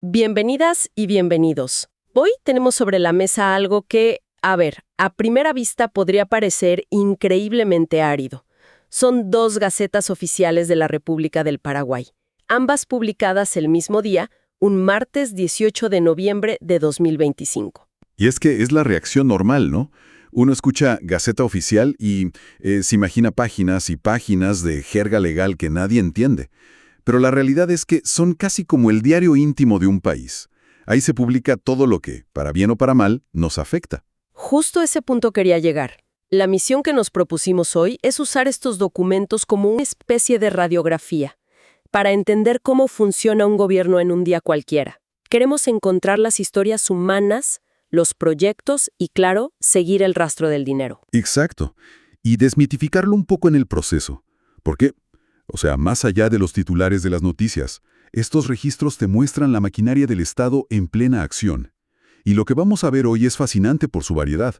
Bienvenidas y bienvenidos. Hoy tenemos sobre la mesa algo que, a primera vista podría parecer increíblemente árido. Son dos gacetas oficiales de la República del Paraguay, ambas publicadas el mismo día, un martes 18 de noviembre de 2025. Y es que es la reacción normal, ¿no? Uno escucha Gaceta Oficial y se imagina páginas y páginas de jerga legal que nadie entiende. Pero la realidad es que son casi como el diario íntimo de un país. Ahí se publica todo lo que, para bien o para mal, nos afecta. Justo a ese punto quería llegar. La misión que nos propusimos hoy es usar estos documentos como una especie de radiografía, para entender cómo funciona un gobierno en un día cualquiera. Queremos encontrar las historias humanas, los proyectos y, claro, seguir el rastro del dinero. Exacto. Y desmitificarlo un poco en el proceso. ¿Por qué? O sea, más allá de los titulares de las noticias, estos registros te muestran la maquinaria del Estado en plena acción. Y lo que vamos a ver hoy es fascinante por su variedad.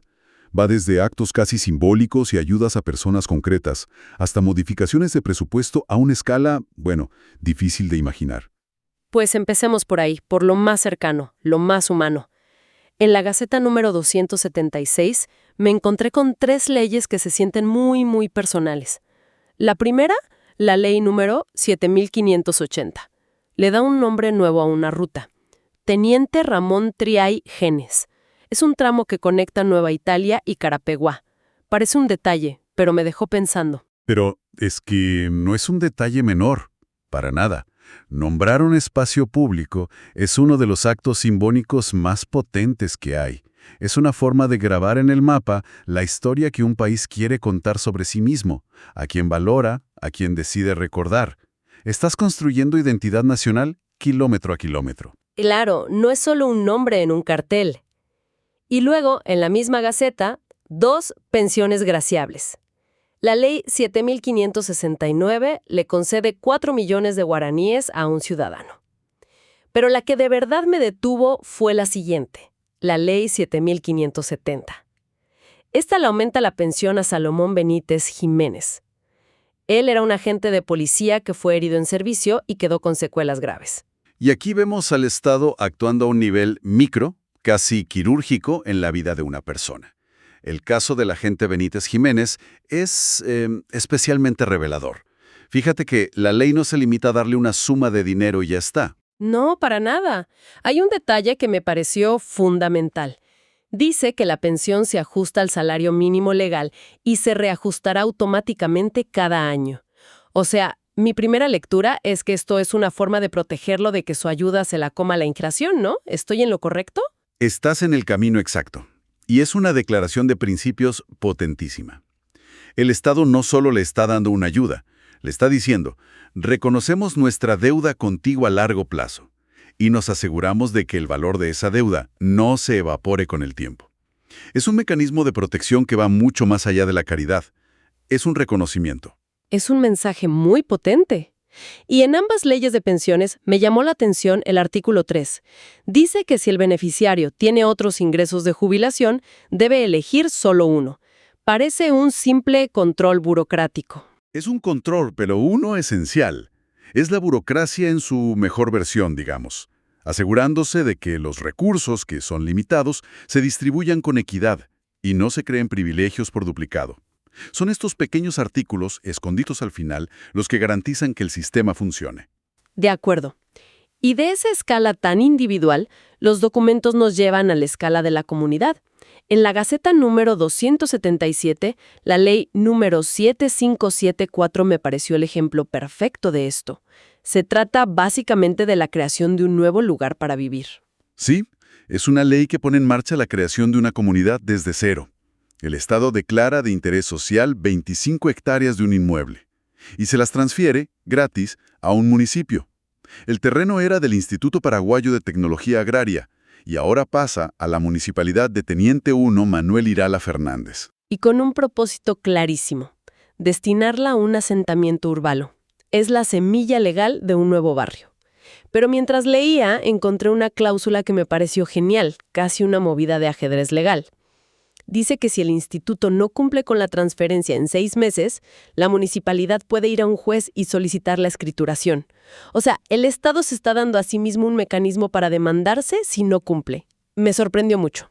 Va desde actos casi simbólicos y ayudas a personas concretas, hasta modificaciones de presupuesto a una escala, difícil de imaginar. Pues empecemos por ahí, por lo más cercano, lo más humano. En la Gaceta número 276 me encontré con 3 leyes que se sienten muy personales. La primera, la ley número 7580. Le da un nombre nuevo a una ruta. Teniente Ramón Triay Genes. Es un tramo que conecta Nueva Italia y Carapeguá. Parece un detalle, pero me dejó pensando. Pero es que no es un detalle menor, para nada. Nombrar un espacio público es uno de los actos simbólicos más potentes que hay. Es una forma de grabar en el mapa la historia que un país quiere contar sobre sí mismo, a quien valora, a quien decide recordar. Estás construyendo identidad nacional kilómetro a kilómetro. Claro, no es solo un nombre en un cartel. Y luego, en la misma Gaceta, 2 pensiones graciables. La ley 7569 le concede 4 millones de guaraníes a un ciudadano. Pero la que de verdad me detuvo fue la siguiente, la ley 7570. Esta le aumenta la pensión a Salomón Benítez Jiménez. Él era un agente de policía que fue herido en servicio y quedó con secuelas graves. Y aquí vemos al Estado actuando a un nivel micro, casi quirúrgico, en la vida de una persona. El caso del agente Benítez Jiménez es especialmente revelador. Fíjate que la ley no se limita a darle una suma de dinero y ya está. No, para nada. Hay un detalle que me pareció fundamental. Dice que la pensión se ajusta al salario mínimo legal y se reajustará automáticamente cada año. O sea, mi primera lectura es que esto es una forma de protegerlo de que su ayuda se la coma la inflación, ¿no? ¿Estoy en lo correcto? Estás en el camino exacto. Y es una declaración de principios potentísima. El Estado no solo le está dando una ayuda, le está diciendo, reconocemos nuestra deuda contigo a largo plazo y nos aseguramos de que el valor de esa deuda no se evapore con el tiempo. Es un mecanismo de protección que va mucho más allá de la caridad. Es un reconocimiento. Es un mensaje muy potente. Y en ambas leyes de pensiones me llamó la atención el artículo 3. Dice que si el beneficiario tiene otros ingresos de jubilación, debe elegir solo uno. Parece un simple control burocrático. Es un control, pero uno esencial. Es la burocracia en su mejor versión, digamos, asegurándose de que los recursos, que son limitados, se distribuyan con equidad y no se creen privilegios por duplicado. Son estos pequeños artículos, escondidos al final, los que garantizan que el sistema funcione. De acuerdo. Y de esa escala tan individual, los documentos nos llevan a la escala de la comunidad. En la Gaceta número 277, la ley número 7574 me pareció el ejemplo perfecto de esto. Se trata básicamente de la creación de un nuevo lugar para vivir. Sí, es una ley que pone en marcha la creación de una comunidad desde cero. El Estado declara de interés social 25 hectáreas de un inmueble y se las transfiere, gratis, a un municipio. El terreno era del Instituto Paraguayo de Tecnología Agraria y ahora pasa a la Municipalidad de Teniente 1 Manuel Irala Fernández. Y con un propósito clarísimo, destinarla a un asentamiento urbano. Es la semilla legal de un nuevo barrio. Pero mientras leía, encontré una cláusula que me pareció genial, casi una movida de ajedrez legal. Dice que si el instituto no cumple con la transferencia en 6 meses, la municipalidad puede ir a un juez y solicitar la escrituración. O sea, el Estado se está dando a sí mismo un mecanismo para demandarse si no cumple. Me sorprendió mucho.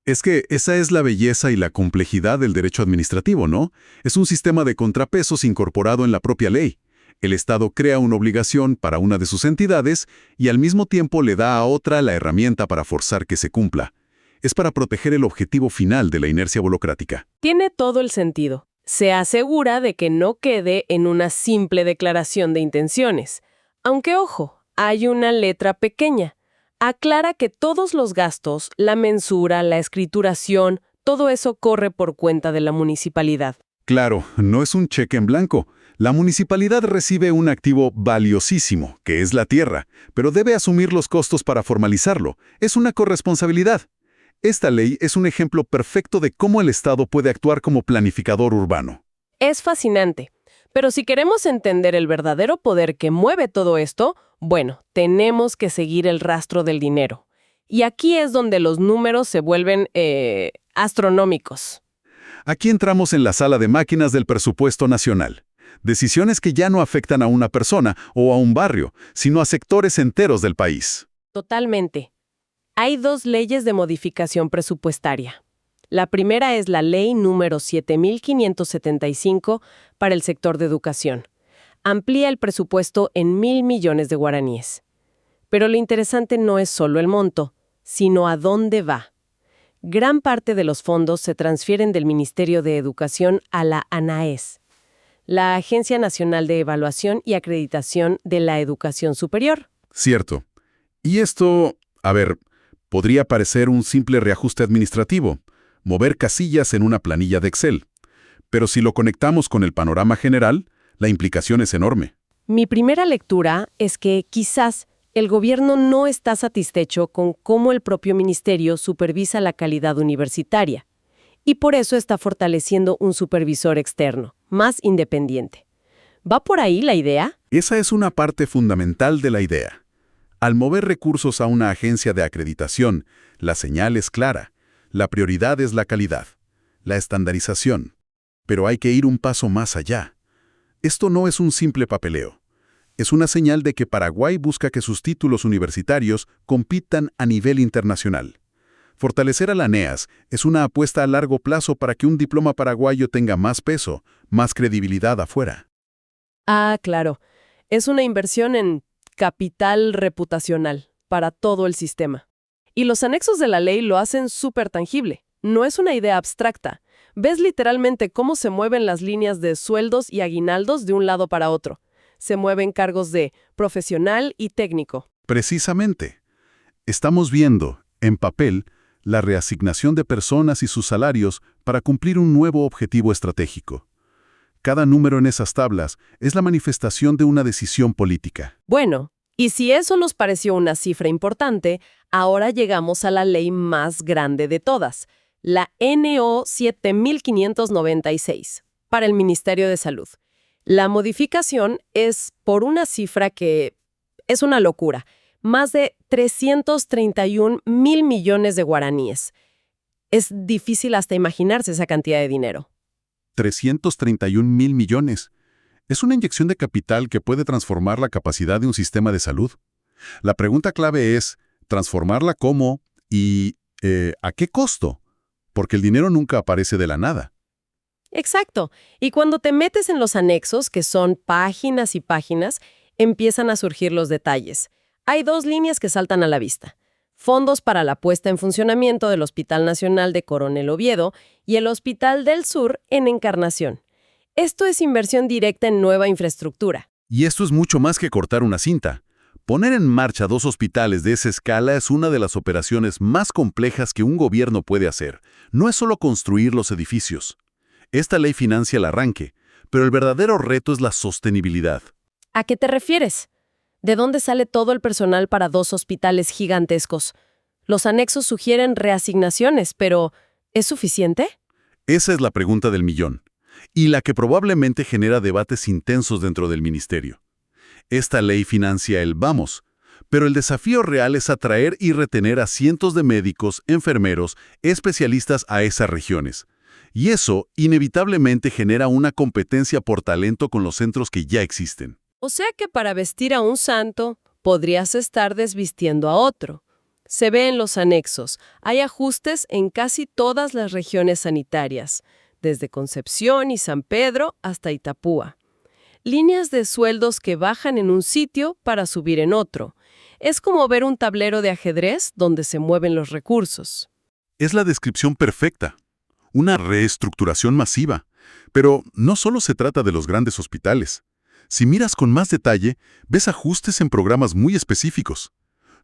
Es que esa es la belleza y la complejidad del derecho administrativo, ¿no? Es un sistema de contrapesos incorporado en la propia ley. El Estado crea una obligación para una de sus entidades y al mismo tiempo le da a otra la herramienta para forzar que se cumpla. Es para proteger el objetivo final de la inercia burocrática. Tiene todo el sentido. Se asegura de que no quede en una simple declaración de intenciones. Aunque, ojo, hay una letra pequeña. Aclara que todos los gastos, la mensura, la escrituración, todo eso corre por cuenta de la municipalidad. Claro, no es un cheque en blanco. La municipalidad recibe un activo valiosísimo, que es la tierra, pero debe asumir los costos para formalizarlo. Es una corresponsabilidad. Esta ley es un ejemplo perfecto de cómo el Estado puede actuar como planificador urbano. Es fascinante. Pero si queremos entender el verdadero poder que mueve todo esto, bueno, tenemos que seguir el rastro del dinero. Y aquí es donde los números se vuelven, astronómicos. Aquí entramos en la sala de máquinas del presupuesto nacional. Decisiones que ya no afectan a una persona o a un barrio, sino a sectores enteros del país. Totalmente. Hay 2 leyes de modificación presupuestaria. La primera es la Ley número 7575 para el sector de educación. Amplía el presupuesto en 1,000 millones de guaraníes. Pero lo interesante no es solo el monto, sino a dónde va. Gran parte de los fondos se transfieren del Ministerio de Educación a la ANAES, la Agencia Nacional de Evaluación y Acreditación de la Educación Superior. Cierto. Y esto, podría parecer un simple reajuste administrativo, mover casillas en una planilla de Excel. Pero si lo conectamos con el panorama general, la implicación es enorme. Mi primera lectura es que quizás el gobierno no está satisfecho con cómo el propio ministerio supervisa la calidad universitaria, y por eso está fortaleciendo un supervisor externo, más independiente. ¿Va por ahí la idea? Esa es una parte fundamental de la idea. Al mover recursos a una agencia de acreditación, la señal es clara. La prioridad es la calidad, la estandarización. Pero hay que ir un paso más allá. Esto no es un simple papeleo. Es una señal de que Paraguay busca que sus títulos universitarios compitan a nivel internacional. Fortalecer a la ANEAS es una apuesta a largo plazo para que un diploma paraguayo tenga más peso, más credibilidad afuera. Ah, claro. Es una inversión en capital reputacional para todo el sistema. Y los anexos de la ley lo hacen súper tangible. No es una idea abstracta. Ves literalmente cómo se mueven las líneas de sueldos y aguinaldos de un lado para otro. Se mueven cargos de profesional y técnico. Precisamente. Estamos viendo, en papel, la reasignación de personas y sus salarios para cumplir un nuevo objetivo estratégico. Cada número en esas tablas es la manifestación de una decisión política. Bueno, y si eso nos pareció una cifra importante, ahora llegamos a la ley más grande de todas, la NO 7596, para el Ministerio de Salud. La modificación es por una cifra que es una locura, más de 331,000 millones de guaraníes. Es difícil hasta imaginarse esa cantidad de dinero. 331,000 millones. Es una inyección de capital que puede transformar la capacidad de un sistema de salud. La pregunta clave es, ¿transformarla cómo y a qué costo? Porque el dinero nunca aparece de la nada. Exacto. Y cuando te metes en los anexos, que son páginas y páginas, empiezan a surgir los detalles. Hay 2 líneas que saltan a la vista. Fondos para la puesta en funcionamiento del Hospital Nacional de Coronel Oviedo y el Hospital del Sur en Encarnación. Esto es inversión directa en nueva infraestructura. Y esto es mucho más que cortar una cinta. Poner en marcha 2 hospitales de esa escala es una de las operaciones más complejas que un gobierno puede hacer. No es solo construir los edificios. Esta ley financia el arranque, pero el verdadero reto es la sostenibilidad. ¿A qué te refieres? ¿De dónde sale todo el personal para 2 hospitales gigantescos? Los anexos sugieren reasignaciones, pero ¿es suficiente? Esa es la pregunta del millón, y la que probablemente genera debates intensos dentro del ministerio. Esta ley financia el vamos, Pero el desafío real es atraer y retener a cientos de médicos, enfermeros, especialistas a esas regiones. Y eso inevitablemente genera una competencia por talento con los centros que ya existen. O sea que para vestir a un santo, podrías estar desvistiendo a otro. Se ve en los anexos. Hay ajustes en casi todas las regiones sanitarias, desde Concepción y San Pedro hasta Itapúa. Líneas de sueldos que bajan en un sitio para subir en otro. Es como ver un tablero de ajedrez donde se mueven los recursos. Es la descripción perfecta. Una reestructuración masiva. Pero no solo se trata de los grandes hospitales. Si miras con más detalle, ves ajustes en programas muy específicos.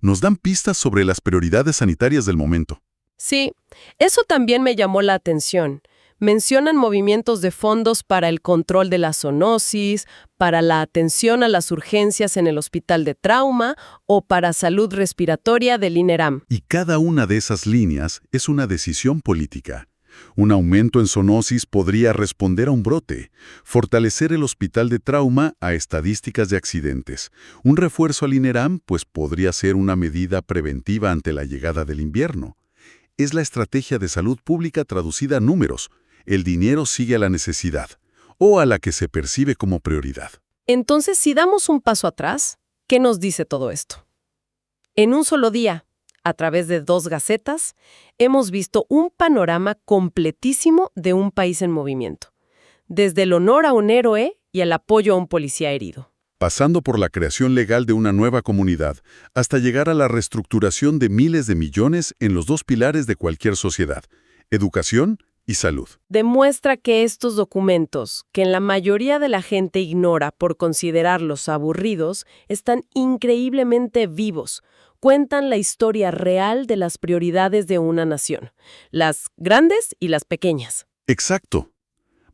Nos dan pistas sobre las prioridades sanitarias del momento. Sí, eso también me llamó la atención. Mencionan movimientos de fondos para el control de la zoonosis, para la atención a las urgencias en el hospital de trauma o para salud respiratoria del INERAM. Y cada una de esas líneas es una decisión política. Un aumento en zoonosis podría responder a un brote, fortalecer el hospital de trauma a estadísticas de accidentes. Un refuerzo al INERAM pues podría ser una medida preventiva ante la llegada del invierno. Es la estrategia de salud pública traducida a números. El dinero sigue a la necesidad, o a la que se percibe como prioridad. Entonces, si damos un paso atrás, ¿qué nos dice todo esto? En un solo día, a través de 2 gacetas, hemos visto un panorama completísimo de un país en movimiento. Desde el honor a un héroe y el apoyo a un policía herido. Pasando por la creación legal de una nueva comunidad, hasta llegar a la reestructuración de miles de millones en los 2 pilares de cualquier sociedad: educación y salud. Demuestra que estos documentos, que en la mayoría de la gente ignora por considerarlos aburridos, están increíblemente vivos. Cuentan la historia real de las prioridades de una nación, las grandes y las pequeñas. Exacto.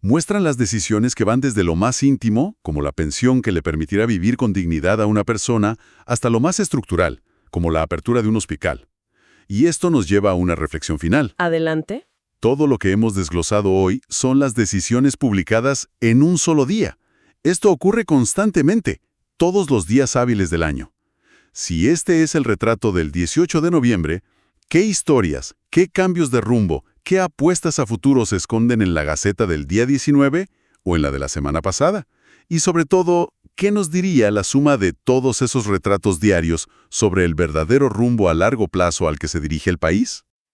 Muestran las decisiones que van desde lo más íntimo, como la pensión que le permitirá vivir con dignidad a una persona, hasta lo más estructural, como la apertura de un hospital. Y esto nos lleva a una reflexión final. Adelante. Todo lo que hemos desglosado hoy son las decisiones publicadas en un solo día. Esto ocurre constantemente, todos los días hábiles del año. Si este es el retrato del 18 de noviembre, ¿qué historias, qué cambios de rumbo, qué apuestas a futuro se esconden en la Gaceta del día 19 o en la de la semana pasada? Y sobre todo, ¿qué nos diría la suma de todos esos retratos diarios sobre el verdadero rumbo a largo plazo al que se dirige el país?